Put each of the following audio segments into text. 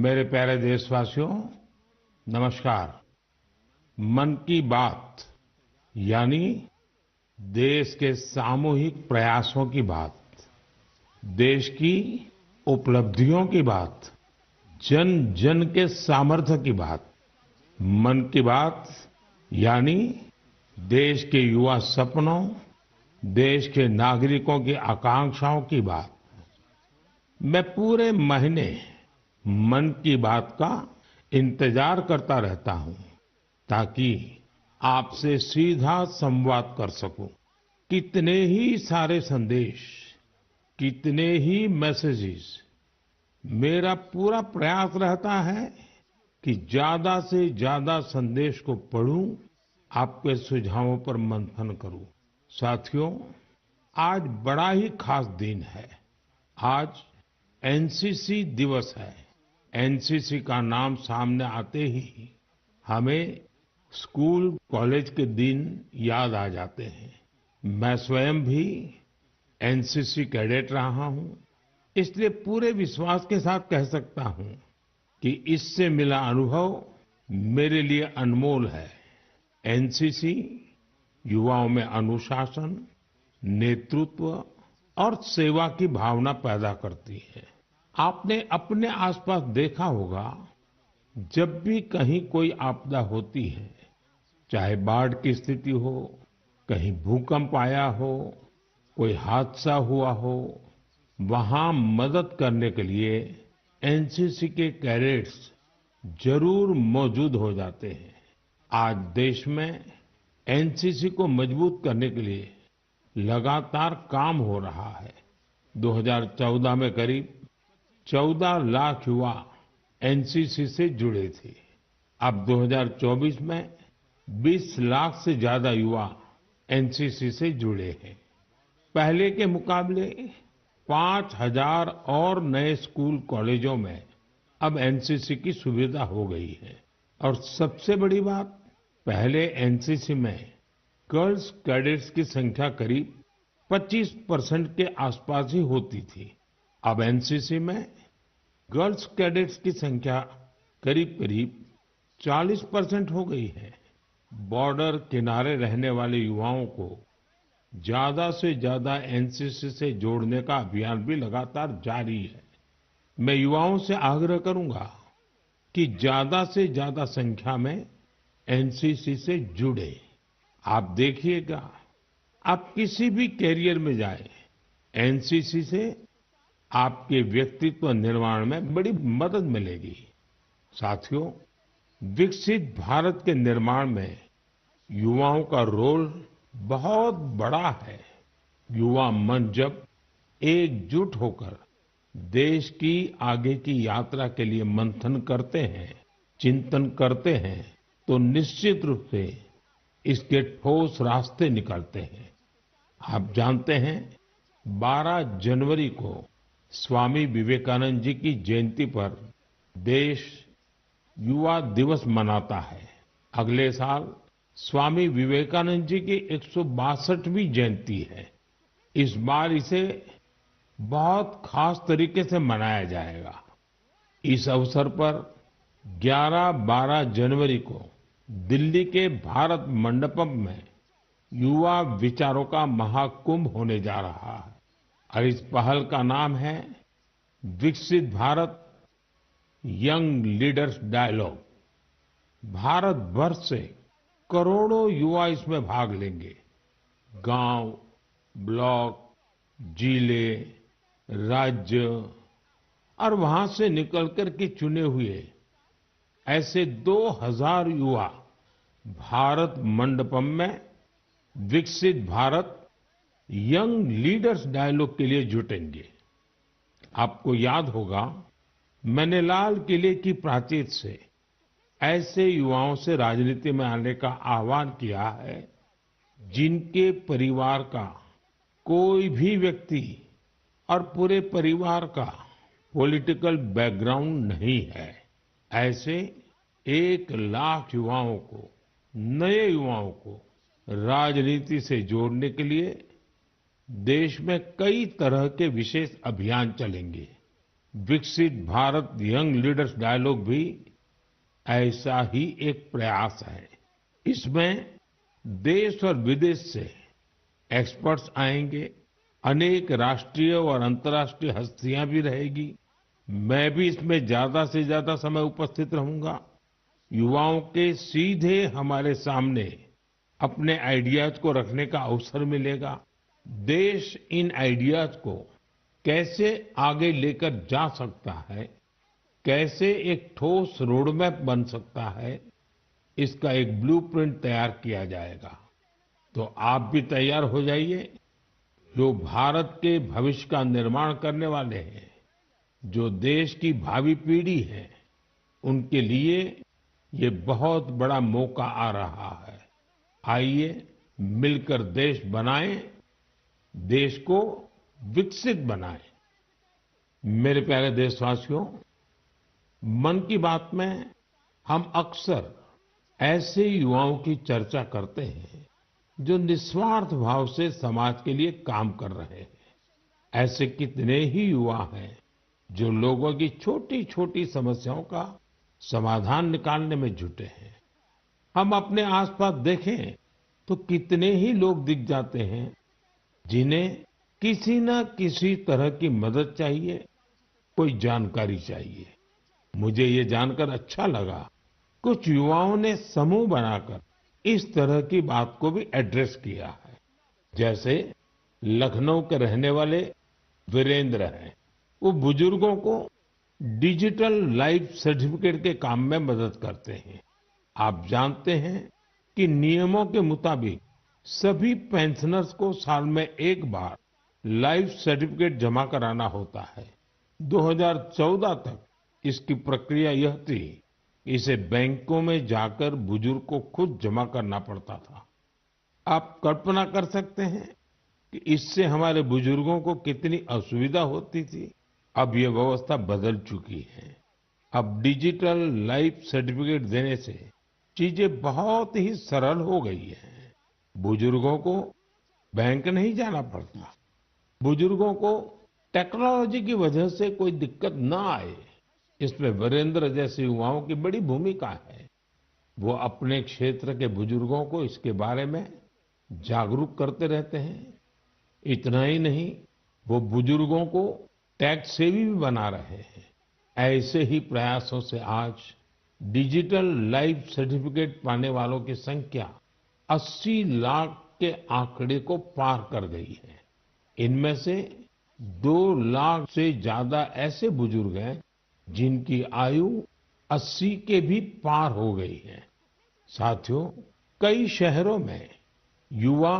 मेरे प्यारे देशवासियों, नमस्कार। मन की बात यानी देश के सामूहिक प्रयासों की बात, देश की उपलब्धियों की बात, जन जन के सामर्थ्य की बात। मन की बात यानी देश के युवा सपनों, देश के नागरिकों की आकांक्षाओं की बात। मैं पूरे महीने मन की बात का इंतजार करता रहता हूं ताकि आपसे सीधा संवाद कर सकूं। कितने ही सारे संदेश, कितने ही मैसेजेस। मेरा पूरा प्रयास रहता है कि ज्यादा से ज्यादा संदेश को पढूं, आपके सुझावों पर मंथन करूं। साथियों, आज बड़ा ही खास दिन है। आज एनसीसी दिवस है। एनसीसी का नाम सामने आते ही हमें स्कूल, कॉलेज के दिन याद आ जाते हैं। मैं स्वयं भी एनसीसी कैडेट रहा हूं, इसलिए पूरे विश्वास के साथ कह सकता हूं कि इससे मिला अनुभव मेरे लिए अनमोल है। एनसीसी युवाओं में अनुशासन, नेतृत्व और सेवा की भावना पैदा करती है। आपने अपने आसपास देखा होगा, जब भी कहीं कोई आपदा होती है, चाहे बाढ़ की स्थिति हो, कहीं भूकंप आया हो, कोई हादसा हुआ हो, वहां मदद करने के लिए एनसीसी के कैडेट्स जरूर मौजूद हो जाते हैं। आज देश में एनसीसी को मजबूत करने के लिए लगातार काम हो रहा है। 2014 में करीब 14 लाख युवा एनसीसी से जुड़े थे। अब 2024 में 20 लाख से ज्यादा युवा एनसीसी से जुड़े हैं। पहले के मुकाबले 5,000 और नए स्कूल, कॉलेजों में अब एनसीसी की सुविधा हो गई है। और सबसे बड़ी बात, पहले एनसीसी में गर्ल्स कैडेट्स की संख्या करीब 25% के आसपास ही होती थी। अब एनसीसी में गर्ल्स कैडेट्स की संख्या करीब करीब 40% हो गई है। बॉर्डर किनारे रहने वाले युवाओं को ज्यादा से ज्यादा एनसीसी से जोड़ने का अभियान भी लगातार जारी है। मैं युवाओं से आग्रह करूंगा कि ज्यादा से ज्यादा संख्या में एनसीसी से जुड़े। आप देखिएगा, आप किसी भी कैरियर में जाएं, एनसीसी से आपके व्यक्तित्व निर्माण में बड़ी मदद मिलेगी। साथियों, विकसित भारत के निर्माण में युवाओं का रोल बहुत बड़ा है। युवा मन जब एकजुट होकर देश की आगे की यात्रा के लिए मंथन करते हैं, चिंतन करते हैं, तो निश्चित रूप से इसके ठोस रास्ते निकलते हैं। आप जानते हैं, 12 जनवरी को स्वामी विवेकानंद जी की जयंती पर देश युवा दिवस मनाता है। अगले साल स्वामी विवेकानंद जी की 162वीं जयंती है। इस बार इसे बहुत खास तरीके से मनाया जाएगा। इस अवसर पर 11-12 जनवरी को दिल्ली के भारत मंडपम में युवा विचारों का महाकुंभ होने जा रहा है। और इस पहल का नाम है Viksit Bharat young leaders dialogue. Bharat भर से करोड़ों युवा इसमें भाग लेंगे। गांव, ब्लॉक, जिले, राज्य और वहां से निकलकर के चुने हुए ऐसे 2000 युवा भारत मंडपम में विकसित भारत यंग लीडर्स डायलॉग के लिए जुटेंगे। आपको याद होगा, मैंने लाल किले की प्राचीर से ऐसे युवाओं से राजनीति में आने का आह्वान किया है जिनके परिवार का कोई भी व्यक्ति और पूरे परिवार का पॉलिटिकल बैकग्राउंड नहीं है। ऐसे 1 लाख युवाओं को, नए युवाओं को राजनीति से जोड़ने के लिए देश में कई तरह के विशेष अभियान चलेंगे। विकसित भारत यंग लीडर्स डायलॉग भी ऐसा ही एक प्रयास है। इसमें देश और विदेश से एक्सपर्ट्स आएंगे, अनेक राष्ट्रीय और अंतर्राष्ट्रीय हस्तियां भी रहेगी। मैं भी इसमें ज्यादा से ज्यादा समय उपस्थित रहूंगा। युवाओं के सीधे हमारे सामने अपने आइडियाज को रखने का अवसर मिलेगा। देश इन आइडियाज को कैसे आगे लेकर जा सकता है, कैसे एक ठोस रोडमैप बन सकता है, इसका एक ब्लूप्रिंट तैयार किया जाएगा। तो आप भी तैयार हो जाइए। जो भारत के भविष्य का निर्माण करने वाले हैं, जो देश की भावी पीढ़ी है, उनके लिए ये बहुत बड़ा मौका आ रहा है। आइए मिलकर देश बनाएं, देश को विकसित बनाएं। मेरे प्यारे देशवासियों, मन की बात में हम अक्सर ऐसे युवाओं की चर्चा करते हैं जो निस्वार्थ भाव से समाज के लिए काम कर रहे हैं। ऐसे कितने ही युवा हैं जो लोगों की छोटी छोटी समस्याओं का समाधान निकालने में जुटे हैं। हम अपने आसपास देखें तो कितने ही लोग दिख जाते हैं जिन्हें किसी न किसी तरह की मदद चाहिए, कोई जानकारी चाहिए। मुझे ये जानकर अच्छा लगा, कुछ युवाओं ने समूह बनाकर इस तरह की बात को भी एड्रेस किया है। जैसे लखनऊ के रहने वाले वीरेंद्र हैं। वो बुजुर्गों को डिजिटल लाइफ सर्टिफिकेट के काम में मदद करते हैं। आप जानते हैं कि नियमों के मुताबिक सभी पेंशनर्स को साल में एक बार लाइफ सर्टिफिकेट जमा कराना होता है। 2014 तक इसकी प्रक्रिया यह थी, इसे बैंकों में जाकर बुजुर्ग को खुद जमा करना पड़ता था। आप कल्पना कर सकते हैं कि इससे हमारे बुजुर्गों को कितनी असुविधा होती थी। अब ये व्यवस्था बदल चुकी है। अब डिजिटल लाइफ सर्टिफिकेट देने से चीजें बहुत ही सरल हो गई हैं। बुजुर्गों को बैंक नहीं जाना पड़ता। बुजुर्गों को टेक्नोलॉजी की वजह से कोई दिक्कत ना आए, इसमें वीरेंद्र जैसे युवाओं की बड़ी भूमिका है। वो अपने क्षेत्र के बुजुर्गों को इसके बारे में जागरूक करते रहते हैं। इतना ही नहीं, वो बुजुर्गों को टैक्स सेवी भी बना रहे हैं। ऐसे ही प्रयासों से आज डिजिटल लाइफ सर्टिफिकेट पाने वालों की संख्या 80 लाख के आंकड़े को पार कर गई है। इनमें से 2 लाख से ज्यादा ऐसे बुजुर्ग हैं जिनकी आयु 80 के भी पार हो गई है। साथियों, कई शहरों में युवा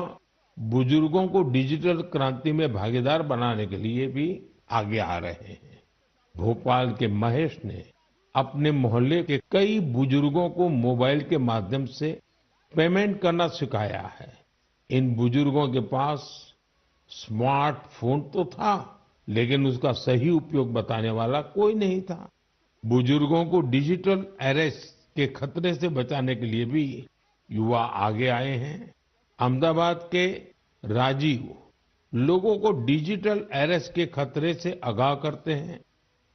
बुजुर्गों को डिजिटल क्रांति में भागीदार बनाने के लिए भी आगे आ रहे हैं। भोपाल के महेश ने अपने मोहल्ले के कई बुजुर्गों को मोबाइल के माध्यम से पेमेंट करना सिखाया है। इन बुजुर्गों के पास स्मार्टफोन तो था, लेकिन उसका सही उपयोग बताने वाला कोई नहीं था। बुजुर्गों को डिजिटल अरेस्ट के खतरे से बचाने के लिए भी युवा आगे आए हैं। अहमदाबाद के राजीव लोगों को डिजिटल अरेस्ट के खतरे से आगाह करते हैं।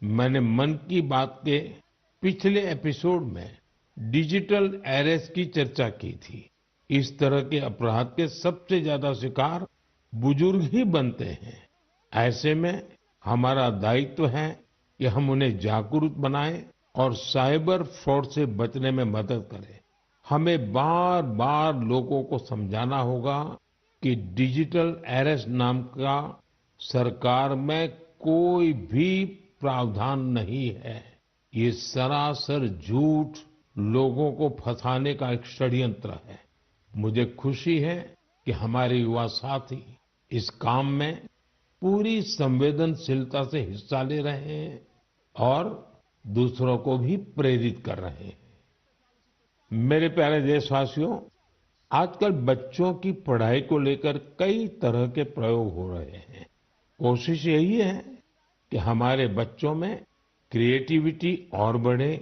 मैंने मन की बात के पिछले एपिसोड में डिजिटल अरेस्ट की चर्चा की थी। इस तरह के अपराध के सबसे ज्यादा शिकार बुजुर्ग ही बनते हैं। ऐसे में हमारा दायित्व है कि हम उन्हें जागरूक बनाएं और साइबर फ्रॉड से बचने में मदद करें। हमें बार बार लोगों को समझाना होगा कि डिजिटल अरेस्ट नाम का सरकार में कोई भी प्रावधान नहीं है। ये सरासर झूठ, लोगों को फंसाने का एक षड्यंत्र है। मुझे खुशी है कि हमारे युवा साथी इस काम में पूरी संवेदनशीलता से हिस्सा ले रहे हैं और दूसरों को भी प्रेरित कर रहे हैं। मेरे प्यारे देशवासियों, आजकल बच्चों की पढ़ाई को लेकर कई तरह के प्रयोग हो रहे हैं। कोशिश यही है कि हमारे बच्चों में क्रिएटिविटी और बढ़े,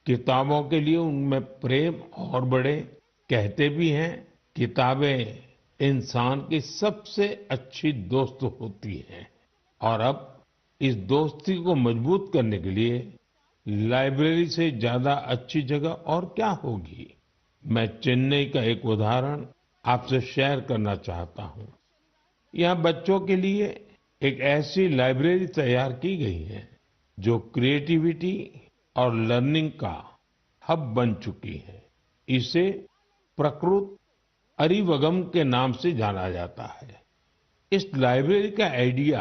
किताबों के लिए उनमें प्रेम और बढ़े। कहते भी हैं, किताबें इंसान की सबसे अच्छी दोस्त होती हैं। और अब इस दोस्ती को मजबूत करने के लिए लाइब्रेरी से ज्यादा अच्छी जगह और क्या होगी। मैं चेन्नई का एक उदाहरण आपसे शेयर करना चाहता हूं। यहाँ बच्चों के लिए एक ऐसी लाइब्रेरी तैयार की गई है जो क्रिएटिविटी और लर्निंग का हब बन चुकी है। इसे प्रकृत अरिवगम के नाम से जाना जाता है। इस लाइब्रेरी का आइडिया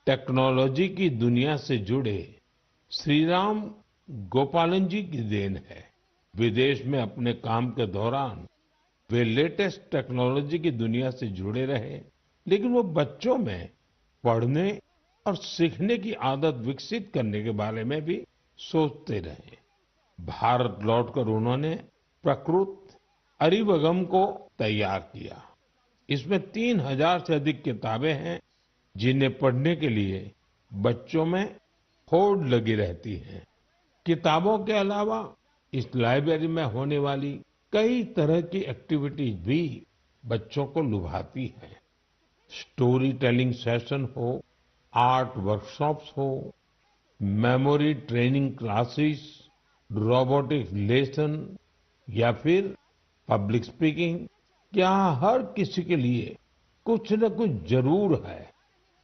टेक्नोलॉजी की दुनिया से जुड़े श्रीराम गोपालन जी की देन है। विदेश में अपने काम के दौरान वे लेटेस्ट टेक्नोलॉजी की दुनिया से जुड़े रहे, लेकिन वो बच्चों में पढ़ने और सीखने की आदत विकसित करने के बारे में भी सोचते रहे। भारत लौटकर उन्होंने प्रकृत अरिवगम को तैयार किया। इसमें 3000 से अधिक किताबें हैं जिन्हें पढ़ने के लिए बच्चों में होड़ लगी रहती है। किताबों के अलावा इस लाइब्रेरी में होने वाली कई तरह की एक्टिविटीज भी बच्चों को लुभाती है। स्टोरी टेलिंग सेशन हो, आर्ट वर्कशॉप्स हो, memory training classes, robotics lesson या फिर पब्लिक स्पीकिंग, यहाँ हर किसी के लिए कुछ न कुछ जरूर है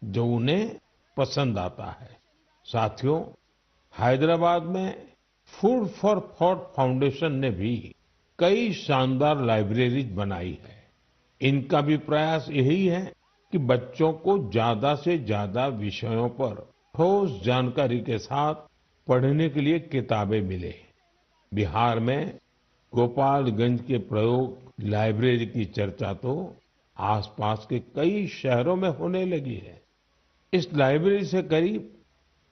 जो उन्हें पसंद आता है। साथियों, हैदराबाद में फूड फॉर थॉट फाउंडेशन ने भी कई शानदार लाइब्रेरीज बनाई है। इनका भी प्रयास यही है कि बच्चों को ज्यादा से ज्यादा विषयों पर ठोस जानकारी के साथ पढ़ने के लिए किताबें मिले। बिहार में गोपालगंज के प्रयोग लाइब्रेरी की चर्चा तो आसपास के कई शहरों में होने लगी है। इस लाइब्रेरी से करीब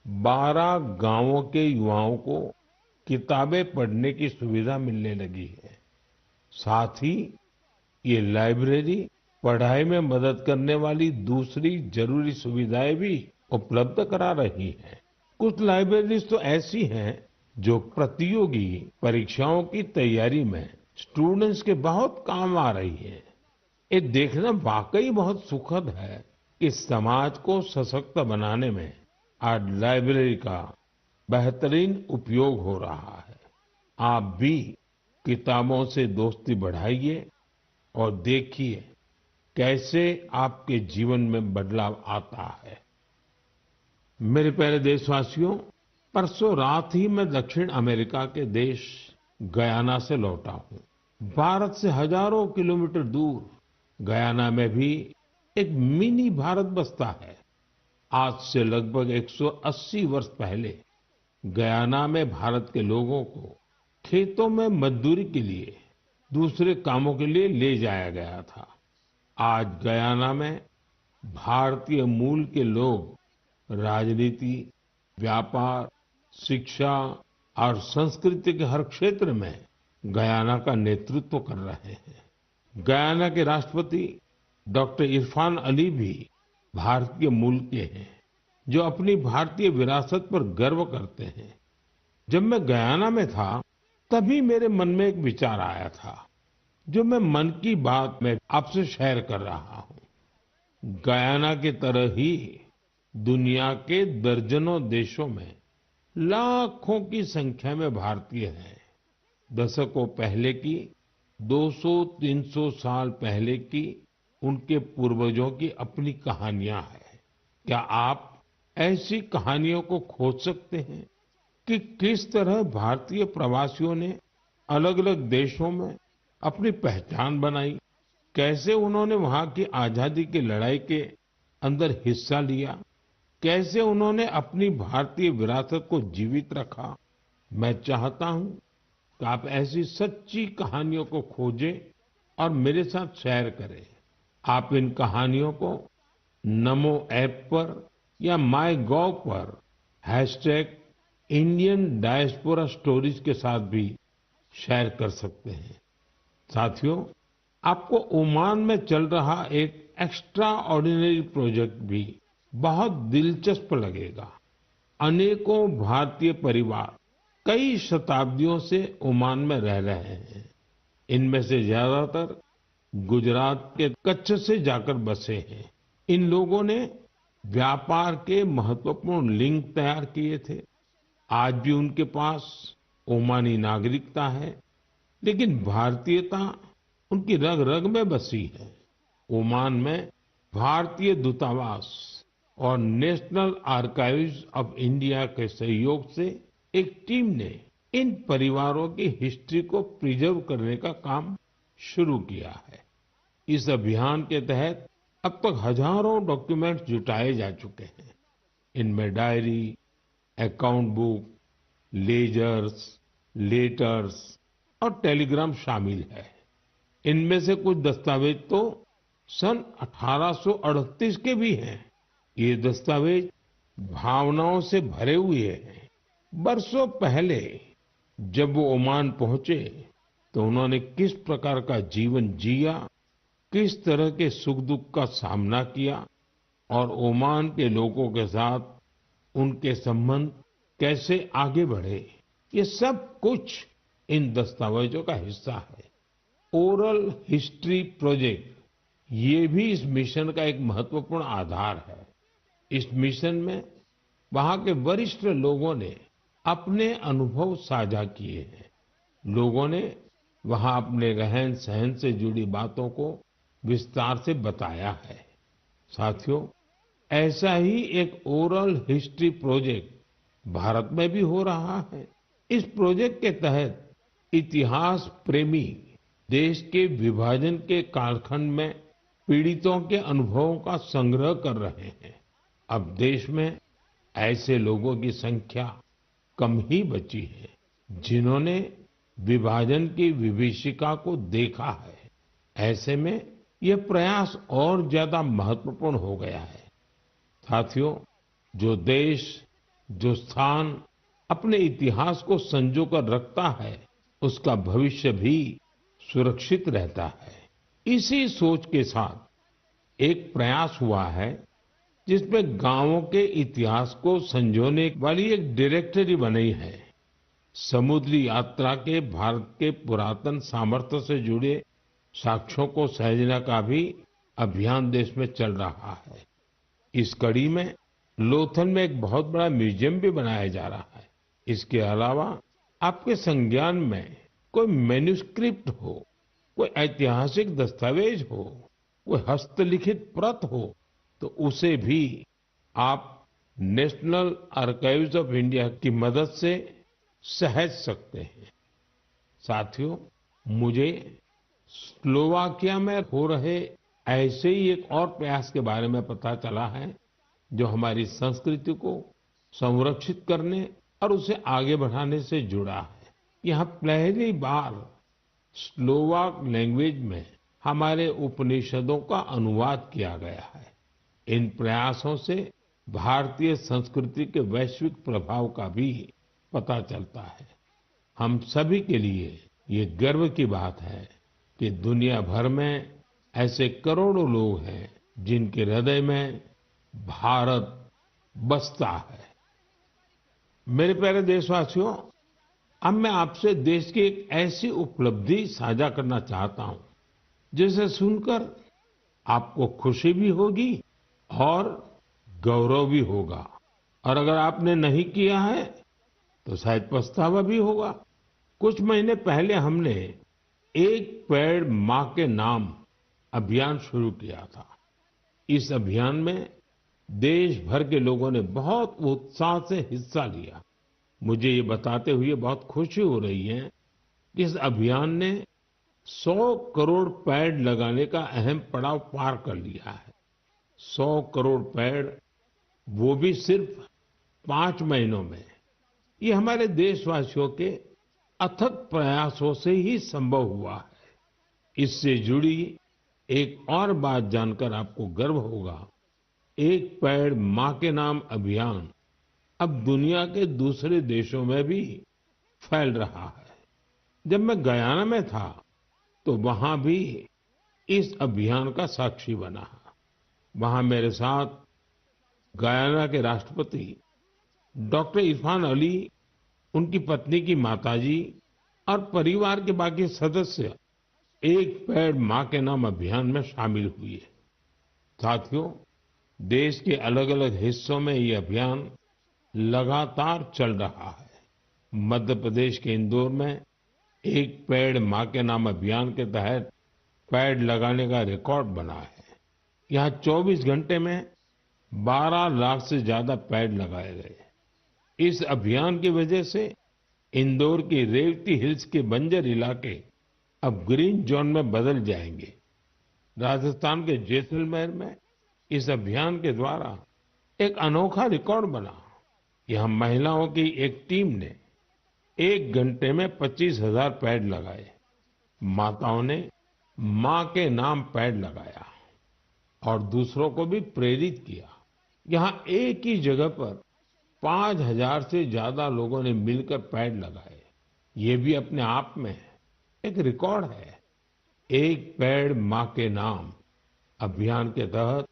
12 गांवों के युवाओं को किताबें पढ़ने की सुविधा मिलने लगी है। साथ ही ये लाइब्रेरी पढ़ाई में मदद करने वाली दूसरी जरूरी सुविधाएं भी उपलब्ध करा रही है। कुछ लाइब्रेरीज तो ऐसी हैं जो प्रतियोगी परीक्षाओं की तैयारी में स्टूडेंट्स के बहुत काम आ रही है। ये देखना वाकई बहुत सुखद है कि समाज को सशक्त बनाने में आज लाइब्रेरी का बेहतरीन उपयोग हो रहा है। आप भी किताबों से दोस्ती बढ़ाइए और देखिए कैसे आपके जीवन में बदलाव आता है। मेरे प्यारे देशवासियों, परसों रात ही मैं दक्षिण अमेरिका के देश गयाना से लौटा हूँ। भारत से हजारों किलोमीटर दूर गयाना में भी एक मिनी भारत बसता है। आज से लगभग 180 वर्ष पहले गयाना में भारत के लोगों को खेतों में मजदूरी के लिए, दूसरे कामों के लिए ले जाया गया था। आज गयाना में भारतीय मूल के लोग राजनीति, व्यापार, शिक्षा और संस्कृति के हर क्षेत्र में गयाना का नेतृत्व कर रहे हैं। गयाना के राष्ट्रपति डॉक्टर इरफान अली भी भारतीय मूल के हैं, जो अपनी भारतीय विरासत पर गर्व करते हैं। जब मैं गयाना में था, तभी मेरे मन में एक विचार आया था, जो मैं मन की बात में आपसे शेयर कर रहा हूँ। गयाना की तरह ही दुनिया के दर्जनों देशों में लाखों की संख्या में भारतीय हैं। दशकों पहले की, 200-300 साल पहले की उनके पूर्वजों की अपनी कहानियां हैं। क्या आप ऐसी कहानियों को खोज सकते हैं कि किस तरह भारतीय प्रवासियों ने अलग अलग देशों में अपनी पहचान बनाई, कैसे उन्होंने वहां की आजादी की लड़ाई के अंदर हिस्सा लिया, कैसे उन्होंने अपनी भारतीय विरासत को जीवित रखा। मैं चाहता हूं कि आप ऐसी सच्ची कहानियों को खोजें और मेरे साथ शेयर करें। आप इन कहानियों को नमो ऐप पर या माईगोव पर #इंडियन डायस्पोरा स्टोरीज के साथ भी शेयर कर सकते हैं। साथियों, आपको ओमान में चल रहा एक एक्स्ट्रा ऑर्डिनरी प्रोजेक्ट भी बहुत दिलचस्प लगेगा। अनेकों भारतीय परिवार कई शताब्दियों से ओमान में रह रहे हैं। इनमें से ज्यादातर गुजरात के कच्छ से जाकर बसे हैं। इन लोगों ने व्यापार के महत्वपूर्ण लिंक तैयार किए थे। आज भी उनके पास ओमानी नागरिकता है, लेकिन भारतीयता उनकी रग रग में बसी है। ओमान में भारतीय दूतावास और नेशनल आर्काइव्स ऑफ इंडिया के सहयोग से एक टीम ने इन परिवारों की हिस्ट्री को प्रिजर्व करने का काम शुरू किया है। इस अभियान के तहत अब तक हजारों डॉक्यूमेंट्स जुटाए जा चुके हैं। इनमें diary, account book, ledgers, letters और टेलीग्राम शामिल है। इनमें से कुछ दस्तावेज तो सन 1838 के भी हैं। ये दस्तावेज भावनाओं से भरे हुए हैं। बरसों पहले जब वो ओमान पहुंचे तो उन्होंने किस प्रकार का जीवन जिया, किस तरह के सुख दुख का सामना किया और ओमान के लोगों के साथ उनके संबंध कैसे आगे बढ़े, ये सब कुछ इन दस्तावेजों का हिस्सा है। ओरल हिस्ट्री प्रोजेक्ट ये भी इस मिशन का एक महत्वपूर्ण आधार है। इस मिशन में वहां के वरिष्ठ लोगों ने अपने अनुभव साझा किए हैं। लोगों ने वहां अपने रहन सहन से जुड़ी बातों को विस्तार से बताया है। साथियों, ऐसा ही एक ओरल हिस्ट्री प्रोजेक्ट भारत में भी हो रहा है। इस प्रोजेक्ट के तहत इतिहास प्रेमी देश के विभाजन के कालखंड में पीड़ितों के अनुभवों का संग्रह कर रहे हैं। अब देश में ऐसे लोगों की संख्या कम ही बची है जिन्होंने विभाजन की विभीषिका को देखा है। ऐसे में यह प्रयास और ज्यादा महत्वपूर्ण हो गया है। साथियों, जो देश, जो स्थान अपने इतिहास को संजो कर रखता है, उसका भविष्य भी सुरक्षित रहता है। इसी सोच के साथ एक प्रयास हुआ है जिसमें गांवों के इतिहास को संजोने वाली एक डायरेक्टरी बनी है। समुद्री यात्रा के भारत के पुरातन सामर्थ्य से जुड़े साक्ष्यों को सहेजने का भी अभियान देश में चल रहा है। इस कड़ी में लोथल में एक बहुत बड़ा म्यूजियम भी बनाया जा रहा है। इसके अलावा आपके संज्ञान में कोई मैन्युस्क्रिप्ट हो, कोई ऐतिहासिक दस्तावेज हो, कोई हस्तलिखित प्रत हो, तो उसे भी आप नेशनल आर्काइव्स ऑफ इंडिया की मदद से सहेज सकते हैं। साथियों, मुझे स्लोवाकिया में हो रहे ऐसे ही एक और प्रयास के बारे में पता चला है जो हमारी संस्कृति को संरक्षित करने और उसे आगे बढ़ाने से जुड़ा है। यहाँ पहली बार स्लोवाक लैंग्वेज में हमारे उपनिषदों का अनुवाद किया गया है। इन प्रयासों से भारतीय संस्कृति के वैश्विक प्रभाव का भी पता चलता है। हम सभी के लिए ये गर्व की बात है कि दुनिया भर में ऐसे करोड़ों लोग हैं जिनके हृदय में भारत बसता है। मेरे प्यारे देशवासियों, अब मैं आपसे देश की एक ऐसी उपलब्धि साझा करना चाहता हूं जिसे सुनकर आपको खुशी भी होगी और गौरव भी होगा, और अगर आपने नहीं किया है तो शायद पछतावा भी होगा। कुछ महीने पहले हमने एक पेड़ मां के नाम अभियान शुरू किया था। इस अभियान में देश भर के लोगों ने बहुत उत्साह से हिस्सा लिया। मुझे ये बताते हुए बहुत खुशी हो रही है कि इस अभियान ने 100 करोड़ पेड़ लगाने का अहम पड़ाव पार कर लिया है। 100 करोड़ पेड़, वो भी सिर्फ 5 महीनों में। ये हमारे देशवासियों के अथक प्रयासों से ही संभव हुआ है। इससे जुड़ी एक और बात जानकर आपको गर्व होगा। एक पेड़ मां के नाम अभियान अब दुनिया के दूसरे देशों में भी फैल रहा है। जब मैं गयाना में था तो वहां भी इस अभियान का साक्षी बना। वहां मेरे साथ गयाना के राष्ट्रपति डॉक्टर इरफान अली, उनकी पत्नी की माताजी और परिवार के बाकी सदस्य एक पेड़ मां के नाम अभियान में शामिल हुए। साथियों, देश के अलग अलग हिस्सों में ये अभियान लगातार चल रहा है। मध्य प्रदेश के इंदौर में एक पेड़ मां के नाम अभियान के तहत पेड़ लगाने का रिकॉर्ड बना है। यहाँ 24 घंटे में 12 लाख से ज्यादा पेड़ लगाए गए। इस अभियान की वजह से इंदौर की रेवती हिल्स के बंजर इलाके अब ग्रीन जोन में बदल जाएंगे। राजस्थान के जैसलमेर में इस अभियान के द्वारा एक अनोखा रिकॉर्ड बना। यहाँ महिलाओं की एक टीम ने 1 घंटे में 25,000 पेड़ लगाए। माताओं ने मां के नाम पेड़ लगाया और दूसरों को भी प्रेरित किया। यहाँ एक ही जगह पर 5,000 से ज्यादा लोगों ने मिलकर पेड़ लगाए। ये भी अपने आप में एक रिकॉर्ड है। एक पेड़ मां के नाम अभियान के तहत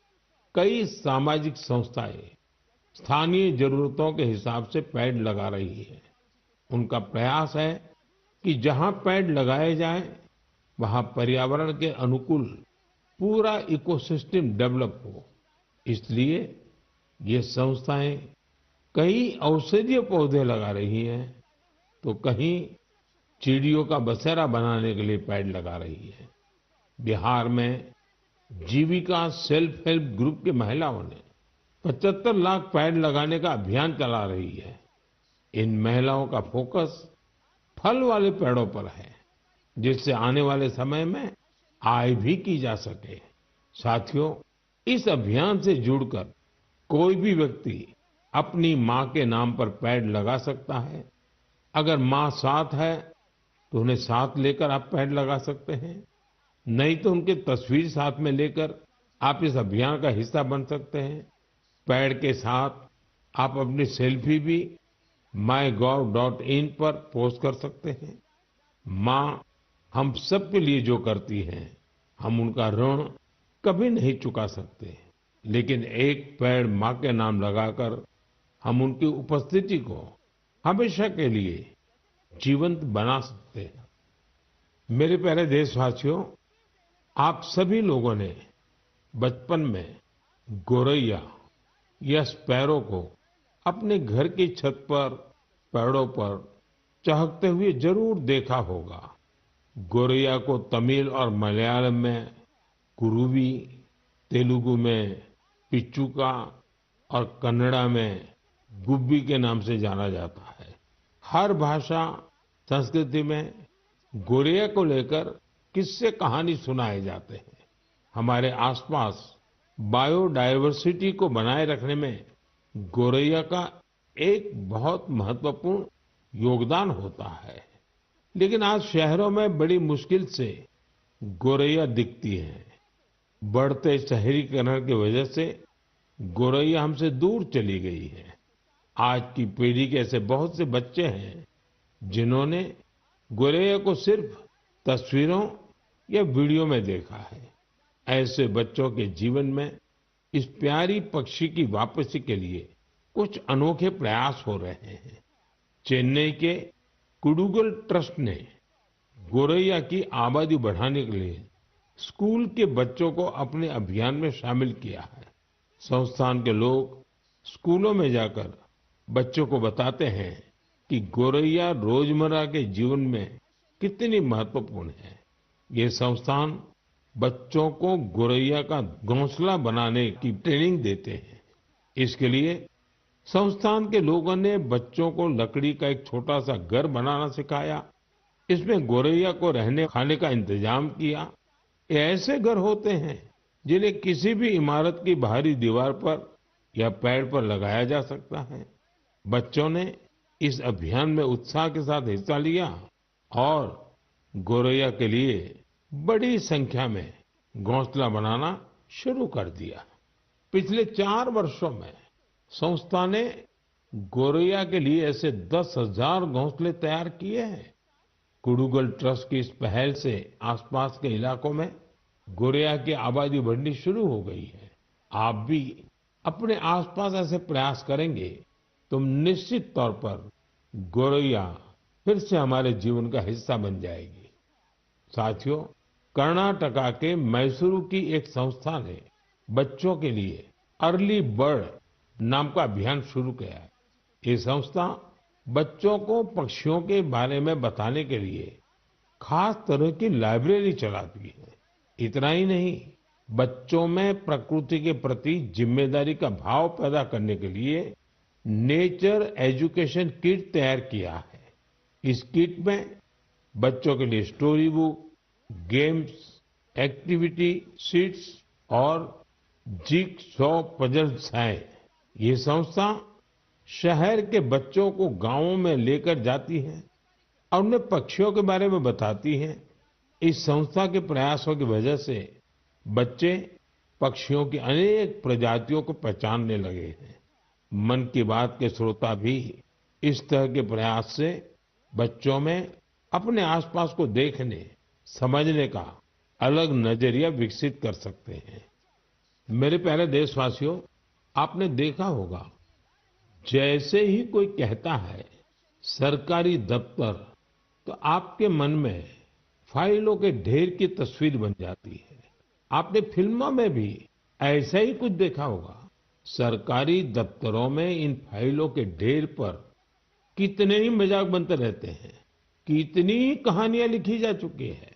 कई सामाजिक संस्थाएं स्थानीय जरूरतों के हिसाब से पेड़ लगा रही है। उनका प्रयास है कि जहां पेड़ लगाए जाएं, वहां पर्यावरण के अनुकूल पूरा इकोसिस्टम डेवलप हो। इसलिए ये संस्थाएं कई औषधीय पौधे लगा रही हैं, तो कहीं चिड़ियों का बसेरा बनाने के लिए पेड़ लगा रही है। बिहार में जीविका सेल्फ हेल्प ग्रुप की महिलाओं ने 75 लाख पेड़ लगाने का अभियान चला रही है। इन महिलाओं का फोकस फल वाले पेड़ों पर है, जिससे आने वाले समय में आय भी की जा सके। साथियों, इस अभियान से जुड़कर कोई भी व्यक्ति अपनी मां के नाम पर पेड़ लगा सकता है। अगर मां साथ है तो उन्हें साथ लेकर आप पेड़ लगा सकते हैं, नहीं तो उनकी तस्वीर साथ में लेकर आप इस अभियान का हिस्सा बन सकते हैं। पेड़ के साथ आप अपनी सेल्फी भी mygov.in पर पोस्ट कर सकते हैं। मां हम सब के लिए जो करती हैं, हम उनका ऋण कभी नहीं चुका सकते, लेकिन एक पेड़ मां के नाम लगाकर हम उनकी उपस्थिति को हमेशा के लिए जीवंत बना सकते हैं। मेरे प्यारे देशवासियों, आप सभी लोगों ने बचपन में गोरैया या स्पैरो को अपने घर की छत पर, पेड़ों पर चहकते हुए जरूर देखा होगा। गोरैया को तमिल और मलयालम में कुरुवी, तेलुगु में पिचुका और कन्नड़ा में गुब्बी के नाम से जाना जाता है। हर भाषा संस्कृति में गोरैया को लेकर किस्से कहानी सुनाए जाते हैं। हमारे आसपास बायोडायवर्सिटी को बनाए रखने में गोरैया का एक बहुत महत्वपूर्ण योगदान होता है। लेकिन आज शहरों में बड़ी मुश्किल से गोरैया दिखती है। बढ़ते शहरीकरण की वजह से गोरैया हमसे दूर चली गई है। आज की पीढ़ी के ऐसे बहुत से बच्चे हैं जिन्होंने गोरैया को सिर्फ तस्वीरों या वीडियो में देखा है। ऐसे बच्चों के जीवन में इस प्यारी पक्षी की वापसी के लिए कुछ अनोखे प्रयास हो रहे हैं। चेन्नई के कुडुगल ट्रस्ट ने गोरैया की आबादी बढ़ाने के लिए स्कूल के बच्चों को अपने अभियान में शामिल किया है। संस्थान के लोग स्कूलों में जाकर बच्चों को बताते हैं कि गोरैया रोजमर्रा के जीवन में कितनी महत्वपूर्ण है। ये संस्थान बच्चों को गोरैया का घोंसला बनाने की ट्रेनिंग देते हैं। इसके लिए संस्थान के लोगों ने बच्चों को लकड़ी का एक छोटा सा घर बनाना सिखाया। इसमें गोरैया को रहने खाने का इंतजाम किया। ये ऐसे घर होते हैं जिन्हें किसी भी इमारत की बाहरी दीवार पर या पेड़ पर लगाया जा सकता है। बच्चों ने इस अभियान में उत्साह के साथ हिस्सा लिया और गोरैया के लिए बड़ी संख्या में घोंसला बनाना शुरू कर दिया। पिछले 4 वर्षों में संस्था ने गोरैया के लिए ऐसे 10,000 घोंसले तैयार किए हैं। कुडुगल ट्रस्ट की इस पहल से आसपास के इलाकों में गोरैया की आबादी बढ़नी शुरू हो गई है। आप भी अपने आसपास ऐसे प्रयास करेंगे तो निश्चित तौर पर गोरैया फिर से हमारे जीवन का हिस्सा बन जाएगी। साथियों, कर्नाटका के मैसूरू की एक संस्था ने बच्चों के लिए अर्ली बर्ड नाम का अभियान शुरू किया है। ये संस्था बच्चों को पक्षियों के बारे में बताने के लिए खास तरह की लाइब्रेरी चलाती है। इतना ही नहीं, बच्चों में प्रकृति के प्रति जिम्मेदारी का भाव पैदा करने के लिए नेचर एजुकेशन किट तैयार किया है। इस किट में बच्चों के लिए story book, games, activity sheets और जिगसॉ पजल्स हैं। ये संस्था शहर के बच्चों को गांवों में लेकर जाती है और उन्हें पक्षियों के बारे में बताती है। इस संस्था के प्रयासों की वजह से बच्चे पक्षियों की अनेक प्रजातियों को पहचानने लगे हैं। मन की बात के श्रोता भी इस तरह के प्रयास से बच्चों में अपने आसपास को देखने, समझने का अलग नजरिया विकसित कर सकते हैं। मेरे प्यारे देशवासियों, आपने देखा होगा, जैसे ही कोई कहता है सरकारी दफ्तर, तो आपके मन में फाइलों के ढेर की तस्वीर बन जाती है। आपने फिल्मों में भी ऐसा ही कुछ देखा होगा। सरकारी दफ्तरों में इन फाइलों के ढेर पर कितने ही मजाक बनते रहते हैं, कितनी ही कहानियां लिखी जा चुकी है।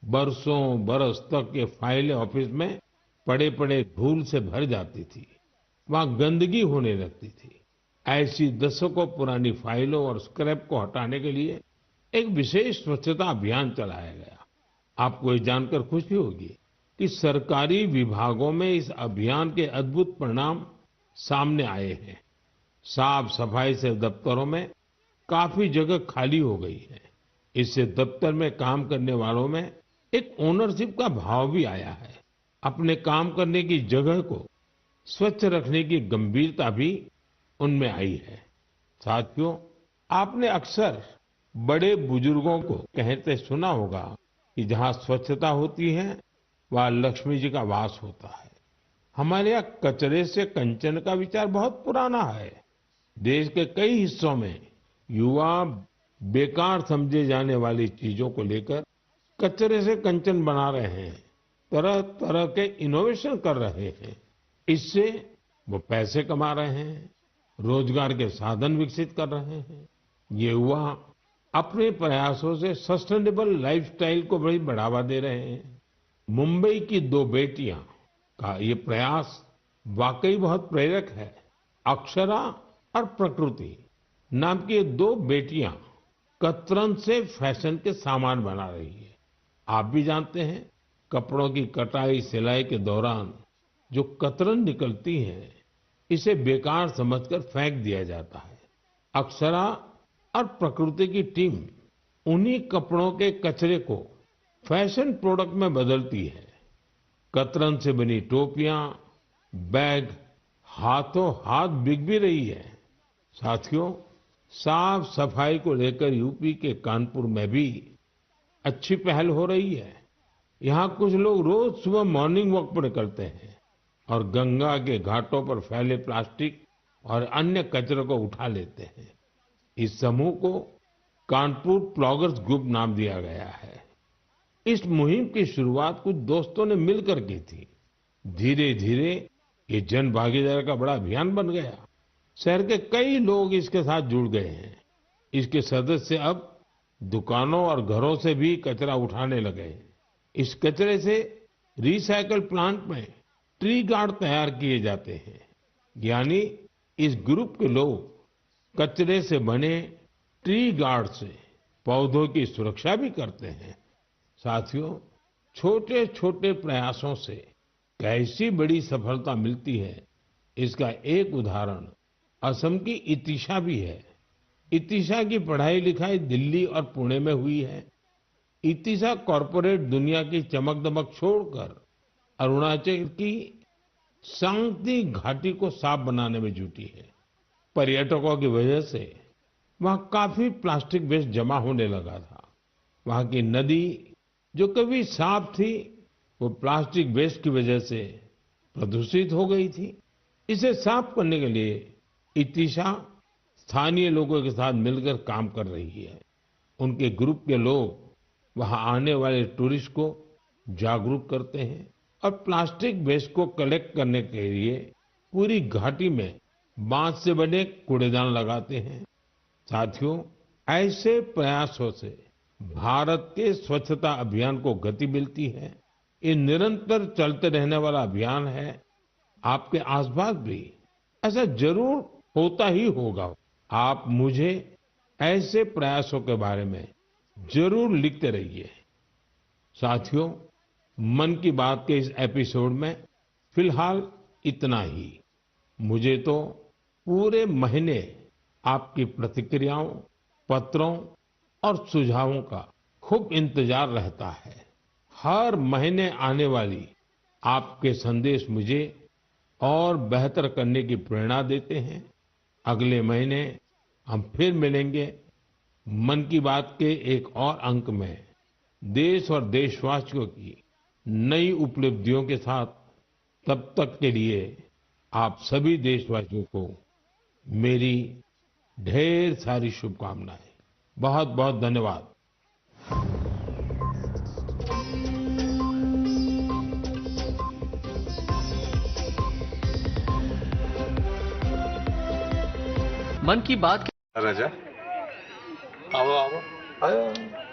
बरसों बरस तक ये फाइलें ऑफिस में पड़े पड़े धूल से भर जाती थी, वहां गंदगी होने लगती थी। ऐसी दशकों पुरानी फाइलों और स्क्रैप को हटाने के लिए एक विशेष स्वच्छता अभियान चलाया गया। आपको ये जानकर खुशी होगी कि सरकारी विभागों में इस अभियान के अद्भुत परिणाम सामने आए हैं। साफ सफाई से दफ्तरों में काफी जगह खाली हो गई है। इससे दफ्तर में काम करने वालों में एक ओनरशिप का भाव भी आया है। अपने काम करने की जगह को स्वच्छ रखने की गंभीरता भी उनमें आई है। साथियों, आपने अक्सर बड़े बुजुर्गों को कहते सुना होगा कि जहां स्वच्छता होती है, वहां लक्ष्मी जी का वास होता है। हमारे यहाँ कचरे से कंचन का विचार बहुत पुराना है। देश के कई हिस्सों में युवा बेकार समझे जाने वाली चीजों को लेकर कचरे से कंचन बना रहे हैं, तरह तरह के इनोवेशन कर रहे हैं। इससे वो पैसे कमा रहे हैं, रोजगार के साधन विकसित कर रहे हैं। ये युवा अपने प्रयासों से सस्टेनेबल लाइफस्टाइल को बड़ी बढ़ावा दे रहे हैं। मुंबई की दो बेटियां का ये प्रयास वाकई बहुत प्रेरक है। अक्षरा और प्रकृति नाम की ये दो बेटियां कतरन से फैशन के सामान बना रही है। आप भी जानते हैं, कपड़ों की कटाई सिलाई के दौरान जो कतरन निकलती है, इसे बेकार समझकर फेंक दिया जाता है। अक्षरा और प्रकृति की टीम उन्हीं कपड़ों के कचरे को फैशन प्रोडक्ट में बदलती है। कतरन से बनी टोपियां, बैग हाथों हाथ बिक भी रही है। साथियों, साफ सफाई को लेकर यूपी के कानपुर में भी अच्छी पहल हो रही है। यहाँ कुछ लोग रोज सुबह मॉर्निंग वॉक पर निकलते हैं और गंगा के घाटों पर फैले प्लास्टिक और अन्य कचरे को उठा लेते हैं। इस समूह को कानपुर प्लॉगर्स ग्रुप नाम दिया गया है। इस मुहिम की शुरुआत कुछ दोस्तों ने मिलकर की थी। धीरे धीरे ये जन भागीदारी का बड़ा अभियान बन गया। शहर के कई लोग इसके साथ जुड़ गए हैं। इसके सदस्य अब दुकानों और घरों से भी कचरा उठाने लगे हैं। इस कचरे से रिसाइकल प्लांट में ट्री गार्ड तैयार किए जाते हैं। यानी इस ग्रुप के लोग कचरे से बने ट्री गार्ड से पौधों की सुरक्षा भी करते हैं। साथियों, छोटे छोटे प्रयासों से कैसी बड़ी सफलता मिलती है, इसका एक उदाहरण असम की इतिशा भी है। इतिशा की पढ़ाई लिखाई दिल्ली और पुणे में हुई है। इतिशा कॉरपोरेट दुनिया की चमक दमक छोड़कर अरुणाचल की सांगती घाटी को साफ बनाने में जुटी है। पर्यटकों की वजह से वहां काफी प्लास्टिक वेस्ट जमा होने लगा था। वहां की नदी जो कभी साफ थी, वो प्लास्टिक वेस्ट की वजह से प्रदूषित हो गई थी। इसे साफ करने के लिए इतिशा स्थानीय लोगों के साथ मिलकर काम कर रही है। उनके ग्रुप के लोग वहां आने वाले टूरिस्ट को जागरूक करते हैं और प्लास्टिक वेस्ट को कलेक्ट करने के लिए पूरी घाटी में बांस से बने कूड़ेदान लगाते हैं। साथियों, ऐसे प्रयासों से भारत के स्वच्छता अभियान को गति मिलती है। ये निरंतर चलते रहने वाला अभियान है। आपके आसपास भी ऐसा जरूर होता ही होगा। आप मुझे ऐसे प्रयासों के बारे में जरूर लिखते रहिए। साथियों, मन की बात के इस एपिसोड में फिलहाल इतना ही। मुझे तो पूरे महीने आपकी प्रतिक्रियाओं, पत्रों और सुझावों का खूब इंतजार रहता है। हर महीने आने वाली आपके संदेश मुझे और बेहतर करने की प्रेरणा देते हैं। अगले महीने हम फिर मिलेंगे मन की बात के एक और अंक में, देश और देशवासियों की नई उपलब्धियों के साथ। तब तक के लिए आप सभी देशवासियों को मेरी ढेर सारी शुभकामनाएं। बहुत बहुत धन्यवाद। मन की बात राजा, आओ आओ, आयो।